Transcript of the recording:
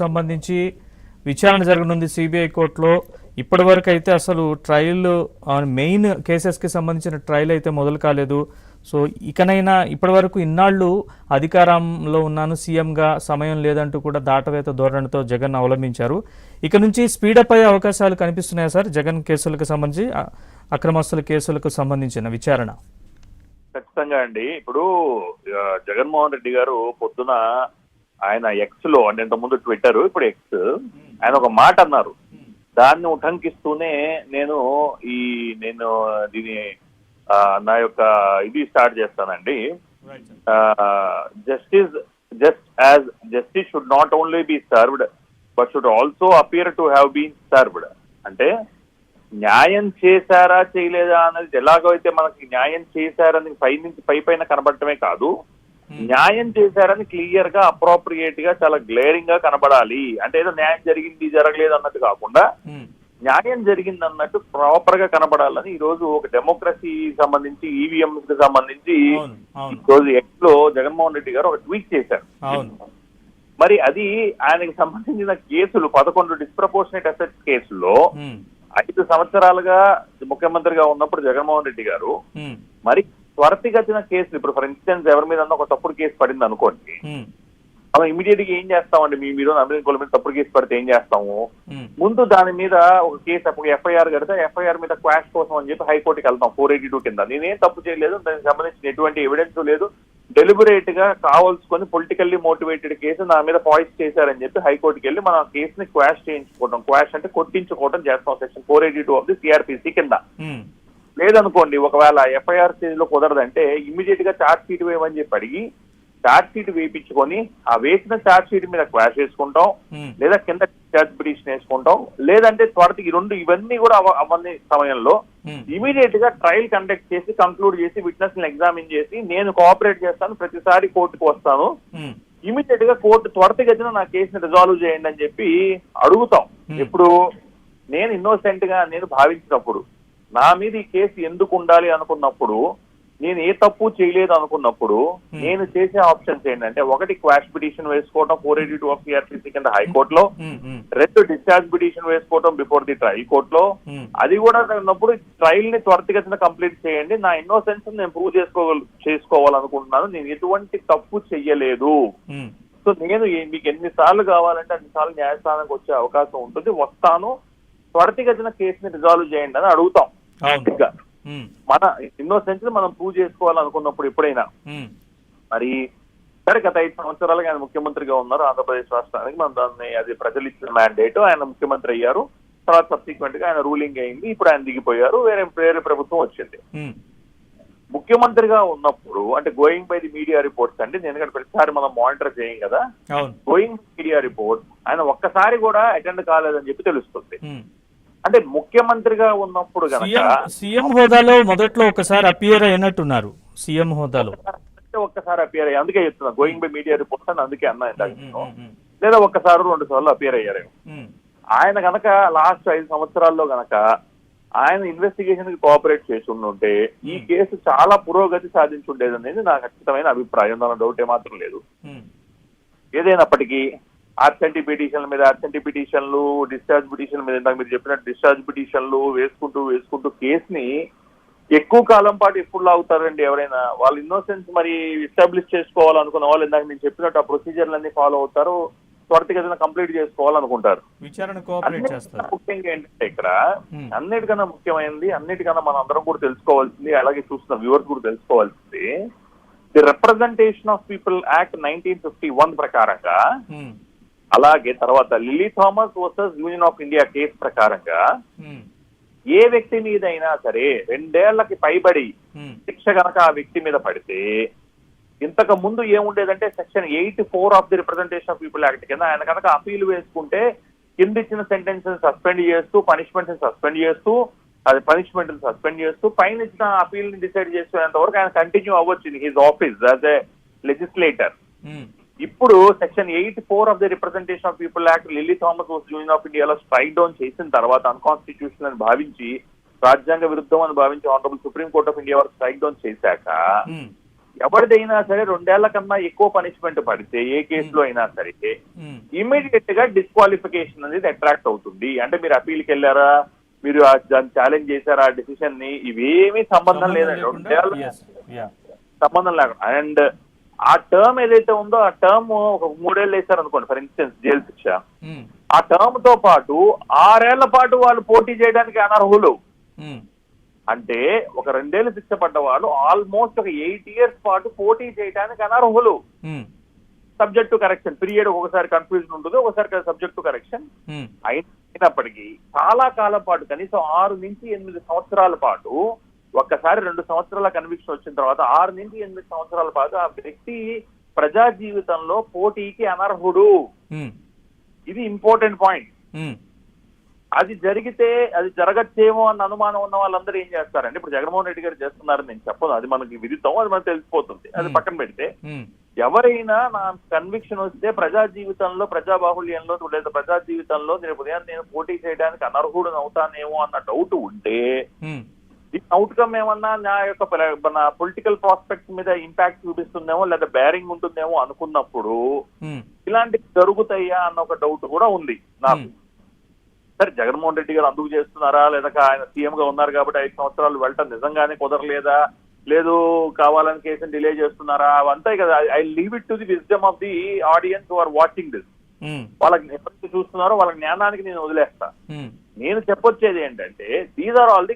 సంబంధించి విచారణ జరగనుంది సిబిఐ కోర్టులో. ఇప్పటి వరకు అయితే అసలు ట్రయల్ మెయిన్ కేసెస్కి సంబంధించిన ట్రయల్ అయితే మొదలు కాలేదు. సో ఇకనైనా ఇప్పటి వరకు ఇన్నాళ్ళు అధికారంలో ఉన్నాను, సీఎంగా సమయం లేదంటూ కూడా దాటవేత ధోరణితో జగన్ అవలంబించారు. ఇక నుంచి స్పీడప్ అయ్యే అవకాశాలు కనిపిస్తున్నాయా సార్ జగన్ కేసులకు సంబంధించి, అక్రమస్తుల కేసులకు సంబంధించిన విచారణ? ఖచ్చితంగా అండి. ఇప్పుడు జగన్మోహన్ రెడ్డి గారు పొద్దున ఆయన ఎక్స్ లో, అంటే ఇంతకుముందు ట్విట్టర్, ఇప్పుడు ఎక్స్, ఆయన ఒక మాట అన్నారు. దాన్ని ఉటంకిస్తూనే నేను దీని నా యొక్క ఇది స్టార్ట్ చేస్తానండి. Justice should not only be served but should also appear to have been served. అంటే న్యాయం చేశారా చేయలేదా అనేది ఎలాగో అయితే మనకి న్యాయం చేశారని పైన కనబడటమే కాదు, న్యాయం చేశారని క్లియర్ గా అప్రోప్రియేట్ గా చాలా గ్లేరింగ్ గా కనబడాలి. అంటే ఏదో న్యాయం జరిగింది జరగలేదు అన్నట్టు కాకుండా న్యాయం జరిగింది అన్నట్టు ప్రాపర్ గా కనబడాలని ఈ రోజు ఒక డెమోక్రసీ సంబంధించి, ఈవీఎంస్ కి సంబంధించి ఈ రోజు ఎక్స్ లో జగన్మోహన్ రెడ్డి గారు ఒక ట్వీట్ చేశారు. మరి అది ఆయనకి సంబంధించిన కేసులు 11 డిస్ప్రపోర్షనేట్ అసెట్స్ కేసుల్లో 5 సంవత్సరాలుగా ముఖ్యమంత్రిగా ఉన్నప్పుడు జగన్మోహన్ రెడ్డి గారు మరి త్వరితగతిన కేసులు, ఇప్పుడు ఫర్ ఇన్స్టెన్స్ ఎవరి మీద ఒక తప్పుడు కేసు పడింది అనుకోండి, మనం ఇమీడియట్ గా ఏం చేస్తామండి, మీరు అమెరికన్ మీద తప్పుడు కేసు పడితే ఏం చేస్తాము, ముందు దాని మీద ఒక కేసు ఒక ఎఫ్ఐఆర్ కడితే ఎఫ్ఐఆర్ మీద క్వాష్ కోసం అని చెప్పి హైకోర్టుకి వెళ్తాం 482 కింద. నేనేం తప్పు చేయలేదు, దానికి సంబంధించిన ఎటువంటి ఎవిడెన్స్ లేదు, డెలిబరేట్ గా కావాల్సుకొని పొలిటికల్లీ మోటివేటెడ్ కేసు నా మీద పాయిస్ చేశారని చెప్పి హైకోర్టుకి వెళ్ళి మనం ఆ కేసుని క్వాష్ చేయించుకోవడం, క్వాష్ అంటే కొట్టించుకోవడం చేస్తాం సెక్షన్ 482 ఆఫ్ ది సిఆర్పిసి కింద. లేదనుకోండి, ఒకవేళ ఎఫ్ఐఆర్ స్టేజ్ లో కుదరదంటే ఇమ్మీడియట్ గా ఛార్జ్ షీట్ వేయమని చెప్పి అడిగి ఛార్జ్ షీట్ వేయించుకొని ఆ వేసిన ఛార్జ్ షీట్ మీద క్వాష్ చేసుకుంటాం, లేదా కింద ఛార్జ్ పిటిషన్ వేసుకుంటాం, లేదంటే ఇవన్నీ కూడా అవన్నీ సమయంలో ఇమీడియట్ గా ట్రయల్ కండక్ట్ చేసి కంక్లూడ్ చేసి విట్నెస్ ఎగ్జామిన్ చేసి నేను కోఆపరేట్ చేస్తాను, ప్రతిసారి కోర్టుకు వస్తాను, ఇమీడియట్ గా కోర్టు త్వరితగతిన నా కేసుని రిజాల్వ్ చేయండి అని చెప్పి అడుగుతాం. ఇప్పుడు నేను ఇన్నోసెంట్ గా నేను భావించినప్పుడు, నా మీద ఈ కేసు ఎందుకు ఉండాలి అనుకున్నప్పుడు, నేను ఏ తప్పు చేయలేదు అనుకున్నప్పుడు నేను చేసే ఆప్షన్స్ ఏంటంటే, ఒకటి క్వాష్ పిటిషన్ వేసుకోవడం 482 ఆఫ్ సిఆర్పిసి కింద హైకోర్టులో, 2 డిశ్చార్జ్ పిటిషన్ వేసుకోవడం బిఫోర్ ది ట్రయల్ కోర్టులో. అది కూడా ఉన్నప్పుడు ట్రయల్ ని త్వరితగతిన కంప్లీట్ చేయండి, నా ఇన్నోసెన్స్ నేను ప్రూవ్ చేసుకోవాలనుకుంటున్నాను, నేను ఎటువంటి తప్పు చెయ్యలేదు, సో నేను మీకు ఎన్నిసార్లు కావాలంటే అన్నిసార్లు న్యాయస్థానానికి వచ్చే అవకాశం ఉంటుంది, వస్తాను, త్వరితగతిన కేసుని రిజాల్వ్ చేయండి అని అడుగుతాం. మన ఇన్నోసెన్స్ మనం ప్రూవ్ చేసుకోవాలనుకున్నప్పుడు ఎప్పుడైనా. మరి సరే, గత 5 సంవత్సరాలుగా ఆయన ముఖ్యమంత్రిగా ఉన్నారు ఆంధ్రప్రదేశ్ రాష్ట్రానికి. మనం దాన్ని, అది ప్రజలు ఇచ్చిన మ్యాండేట్, ఆయన ముఖ్యమంత్రి అయ్యారు, తర్వాత సబ్సిక్వెంట్ గా ఆయన రూలింగ్ అయింది, ఇప్పుడు ఆయన దిగిపోయారు, వేరే ప్రభుత్వం వచ్చింది. ముఖ్యమంత్రిగా ఉన్నప్పుడు, అంటే going by the media reports అండి, ఎందుకంటే ప్రతిసారి మనం మానిటర్ చేయం కదా, గోయింగ్ మీడియా రిపోర్ట్ ఆయన ఒక్కసారి కూడా అటెండ్ కాలేదని చెప్పి తెలుస్తుంది. అంటే ముఖ్యమంత్రిగా ఉన్నప్పుడు కనుక సీఎం హోదాలో మొదట్లో ఒకసారి అపియర్ అయినట్టున్నారు, సీఎం హోదాలో ఒక్కసారి అపియర్ అయ్యి, అందుకే చెప్తున్నా గోయింగ్ బై మీడియా రిపోర్ట్స్ అని, అందుకే అన్నా లేదా ఒక్కసారి 2 సార్లు అపియర్ అయ్యారు. ఆయన కనుక లాస్ట్ 5 సంవత్సరాల్లో గనక ఆయన ఇన్వెస్టిగేషన్ కి కోఆపరేట్ చేసి ఉంటే ఈ కేసు చాలా పురోగతి సాధించుండేది అనేది నా ఖచ్చితమైన అభిప్రాయం, దాని డౌట్ ఏమాత్రం లేదు. ఏదైనప్పటికీ ఆబ్సెంటీ పిటిషన్లు, డిశ్చార్జ్ పిటిషన్ మీద, ఇందాక మీరు చెప్పినట్టు డిశ్చార్జ్ పిటిషన్లు వేసుకుంటూ కేసుని ఎక్కువ కాలం పాటు ఎప్పుడు లాగుతారండి ఎవరైనా? వాళ్ళ ఇన్నోసెన్స్ మరి ఎస్టాబ్లిష్ చేసుకోవాలనుకున్న వాళ్ళు, ఇందాక నేను చెప్పినట్టు ఆ ప్రొసీజర్లన్నీ ఫాలో అవుతారు, త్వరితగతిన కంప్లీట్ చేసుకోవాలనుకుంటారు. ముఖ్యంగా ఏంటంటే ఇక్కడ అన్నిటికన్నా ముఖ్యమైనది, అన్నిటికన్నా మనం అందరం కూడా తెలుసుకోవాల్సింది, అలాగే చూస్తున్న వ్యూవర్స్ కూడా తెలుసుకోవాల్సింది, the representation of people act 1951 ప్రకారంగా, అలాగే తర్వాత lily Thomas versus union of India case ప్రకారంగా ఏ వ్యక్తి మీద అయినా సరే 2 ఏళ్లకి పైబడి శిక్ష గనక ఆ వ్యక్తి మీద పడితే, ఇంతకు ముందు ఏముండేదంటే section 84 of the representation of people act కింద ఆయన కనుక అపీల్ వేసుకుంటే కింద ఇచ్చిన సెంటెన్స్ సస్పెండ్ చేస్తూ, పనిష్మెంట్ సస్పెండ్ చేస్తూ పైన ఇచ్చిన అపీల్ ని డిసైడ్ చేసుకునేంత వరకు ఆయన కంటిన్యూ అవ్వచ్చు in his office as a legislator. ఇప్పుడు section 84 of the representation of people act Lily Thomas versus union of ఇండియాలో స్ట్రైక్ డౌన్ చేసిన తర్వాత, అన్కాన్స్టిట్యూషనల్ అని భావించి, రాజ్యాంగ విరుద్ధం అని భావించి honourable supreme court of India వారు స్ట్రైక్ డౌన్ చేశాక ఎవరిదైనా సరే 2 ఏళ్ల కన్నా ఎక్కువ పనిష్మెంట్ పడితే ఏ కేసులో అయినా సరే ఇమీడియట్ గా డిస్క్వాలిఫికేషన్ అనేది అట్రాక్ట్ అవుతుంది. అంటే మీరు అపీల్కి వెళ్ళారా, మీరు దాన్ని ఛాలెంజ్ చేశారా ఆ డెసిషన్ ని, ఇవేమీ సంబంధం లేదండి. 2 ఏళ్ళ సంబంధం లేకుండా. అండ్ ఆ టర్మ్ ఏదైతే ఉందో ఆ టర్మ్ ఒక 3 ఏళ్ళు వేశారు అనుకోండి, ఫర్ ఇన్స్టెన్స్ జైలు శిక్ష, ఆ టర్మ్ తో పాటు 6 ఏళ్ల పాటు వాళ్ళు పోటీ చేయడానికి అనర్హులు. అంటే ఒక 2 ఏళ్ళు శిక్ష పడ్డ వాళ్ళు ఆల్మోస్ట్ ఒక 8 ఇయర్స్ పాటు పోటీ చేయడానికి అనర్హులు. సబ్జెక్ట్ టు కరెక్షన్ పీరియడ్ ఒకసారి కన్ఫ్యూజన్ ఉంటుంది, ఒకసారి సబ్జెక్ట్ టు కరెక్షన్ అయినప్పటికీ చాలా కాలం పాటు, కనీసం 6 నుంచి 8 సంవత్సరాల పాటు, ఒక్కసారి 2 సంవత్సరాల కన్విక్షన్ వచ్చిన తర్వాత 6 నుంచి 8 సంవత్సరాల పాటు ఆ వ్యక్తి ప్రజా జీవితంలో పోటీకి అనర్హుడు. ఇది ఇంపార్టెంట్ పాయింట్. అది జరిగితే అది జరగచ్చేమో అన్న అనుమానం ఉన్న వాళ్ళందరూ ఏం చేస్తారంటే, ఇప్పుడు జగన్మోహన్ రెడ్డి గారు చేస్తున్నారని నేను చెప్పను, అది మనకి విదితం, అది మనకు తెలిసిపోతుంది. అది పక్కన పెడితే ఎవరైనా నా కన్విక్షన్ వస్తే ప్రజా జీవితంలో, ప్రజా బాహుళ్యంలో లేదా ప్రజా జీవితంలో నేను పోటీ చేయడానికి అనర్హుడు అవుతానేమో అన్న డౌట్ ఉంటే, దీని అవుట్కమ్ ఏమన్నా నా యొక్క పొలిటికల్ ప్రాస్పెక్ట్స్ మీద ఇంపాక్ట్ చూపిస్తుందేమో లేదా బేరింగ్ ఉంటుందేమో అనుకున్నప్పుడు ఇలాంటివి జరుగుతాయా అన్న ఒక డౌట్ కూడా ఉంది నాకు. సరే, జగన్మోహన్ రెడ్డి గారు అందుకు చేస్తున్నారా, లేదా ఆయన సీఎం గా ఉన్నారు కాబట్టి 5 సంవత్సరాలు వెళ్ళటం నిజంగానే కుదరలేదా, లేదు కావాలని కేసుని డిలే చేస్తున్నారా, అవంతా కదా. I leave it to the wisdom of the audience who are watching this. వాళ్ళకి ఎవరైతే చూస్తున్నారో వాళ్ళ జ్ఞానానికి నేను వదిలేస్తా. నేను చెప్పొచ్చేది ఏంటంటే, దీస్ ఆర్ ఆల్ ది